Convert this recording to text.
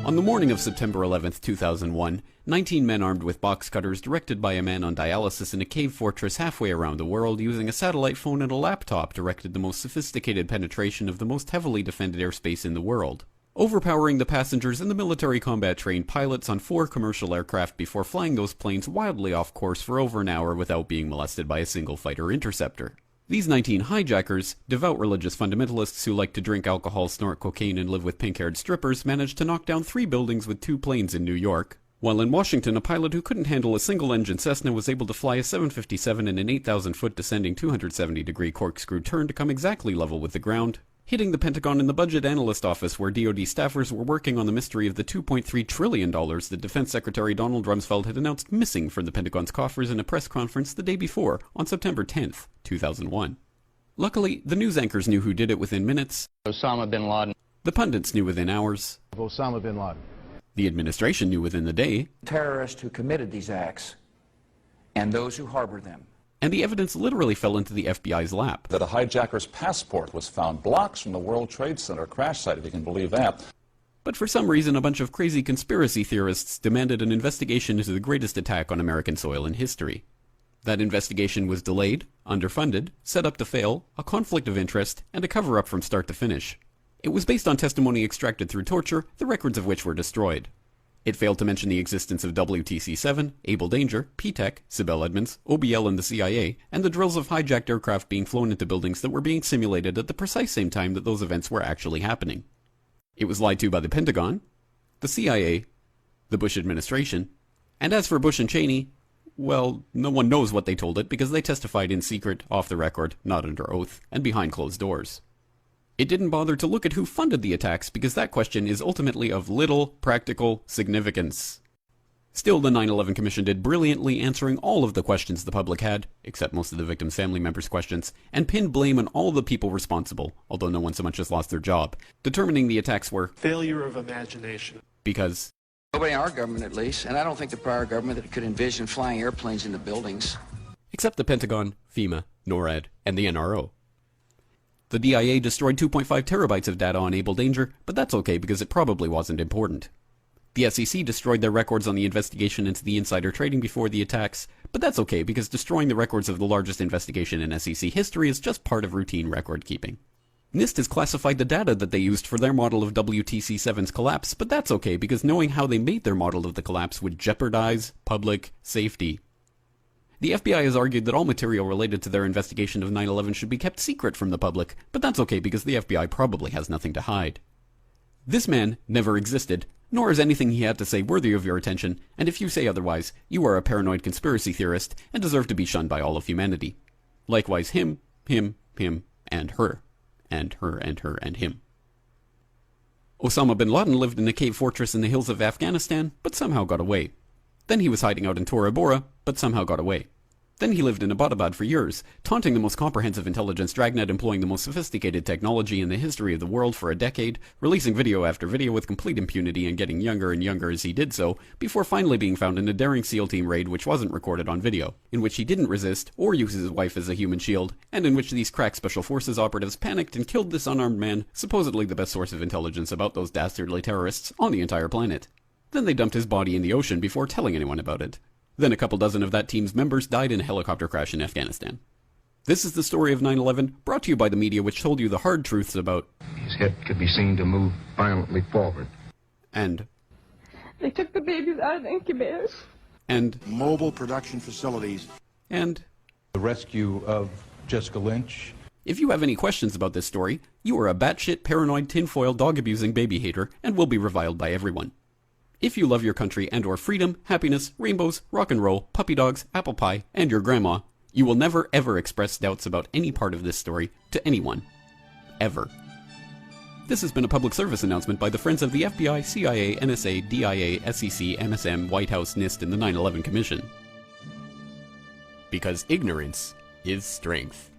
On the morning of September 11, 2001, 19 men armed with box cutters, directed by a man on dialysis in a cave fortress halfway around the world using a satellite phone and a laptop, directed the most sophisticated penetration of the most heavily defended airspace in the world, overpowering the passengers and the military combat-trained pilots on 4 commercial aircraft before flying those planes wildly off course for over an hour without being molested by a single fighter interceptor. These 19 hijackers, devout religious fundamentalists who like to drink alcohol, snort cocaine, and live with pink-haired strippers, managed to knock down 3 buildings with 2 planes in New York, while in Washington a pilot who couldn't handle a single-engine Cessna was able to fly a 757 in an 8,000-foot descending 270-degree corkscrew turn to come exactly level with the ground, hitting the Pentagon in the budget analyst office where DoD staffers were working on the mystery of the $2.3 trillion that Defense Secretary Donald Rumsfeld had announced missing from the Pentagon's coffers in a press conference the day before, on September 10th, 2001. Luckily, the news anchors knew who did it within minutes. Osama bin Laden. The pundits knew within hours. Osama bin Laden. The administration knew within the day. Terrorists who committed these acts and those who harbor them. And the evidence literally fell into the FBI's lap. That a hijacker's passport was found blocks from the World Trade Center crash site, if you can believe that. But for some reason, a bunch of crazy conspiracy theorists demanded an investigation into the greatest attack on American soil in history. That investigation was delayed, underfunded, set up to fail, a conflict of interest, and a cover-up from start to finish. It was based on testimony extracted through torture, the records of which were destroyed. It failed to mention the existence of WTC-7, Able Danger, P-TECH, Sibel Edmonds, OBL and the CIA, and the drills of hijacked aircraft being flown into buildings that were being simulated at the precise same time that those events were actually happening. It was lied to by the Pentagon, the CIA, the Bush administration, and as for Bush and Cheney, well, no one knows what they told it because they testified in secret, off the record, not under oath, and behind closed doors. It didn't bother to look at who funded the attacks because that question is ultimately of little practical significance. Still, the 9/11 Commission did brilliantly answering all of the questions the public had, except most of the victims' family members' questions, and pinned blame on all the people responsible, although no one so much as lost their job, determining the attacks were failure of imagination. Because nobody in our government, at least, and I don't think the prior government that could envision flying airplanes into buildings. Except the Pentagon, FEMA, NORAD, and the NRO. The DIA destroyed 2.5 terabytes of data on Able Danger, but that's okay because it probably wasn't important. The SEC destroyed their records on the investigation into the insider trading before the attacks, but that's okay because destroying the records of the largest investigation in SEC history is just part of routine record keeping. NIST has classified the data that they used for their model of WTC-7's collapse, but that's okay because knowing how they made their model of the collapse would jeopardize public safety. The FBI has argued that all material related to their investigation of 9/11 should be kept secret from the public, but that's okay because the FBI probably has nothing to hide. This man never existed, nor is anything he had to say worthy of your attention, and if you say otherwise, you are a paranoid conspiracy theorist and deserve to be shunned by all of humanity. Likewise him, and her, and her, and her, and him. Osama bin Laden lived in a cave fortress in the hills of Afghanistan, but somehow got away. Then he was hiding out in Tora Bora, but somehow got away. Then he lived in Abbottabad for years, taunting the most comprehensive intelligence dragnet employing the most sophisticated technology in the history of the world for a decade, releasing video after video with complete impunity and getting younger and younger as he did so, before finally being found in a daring SEAL team raid which wasn't recorded on video, in which he didn't resist or use his wife as a human shield, and in which these crack special forces operatives panicked and killed this unarmed man, supposedly the best source of intelligence about those dastardly terrorists on the entire planet. Then they dumped his body in the ocean before telling anyone about it. Then a couple dozen of that team's members died in a helicopter crash in Afghanistan. This is the story of 9/11, brought to you by the media which told you the hard truths about his head could be seen to move violently forward. And they took the babies out of the incubators. And mobile production facilities. And the rescue of Jessica Lynch. If you have any questions about this story, you are a batshit paranoid tinfoil dog-abusing baby hater and will be reviled by everyone. If you love your country and or freedom, happiness, rainbows, rock and roll, puppy dogs, apple pie, and your grandma, you will never ever express doubts about any part of this story to anyone. Ever. This has been a public service announcement by the Friends of the FBI, CIA, NSA, DIA, SEC, MSM, White House, NIST, and the 9/11 Commission. Because ignorance is strength.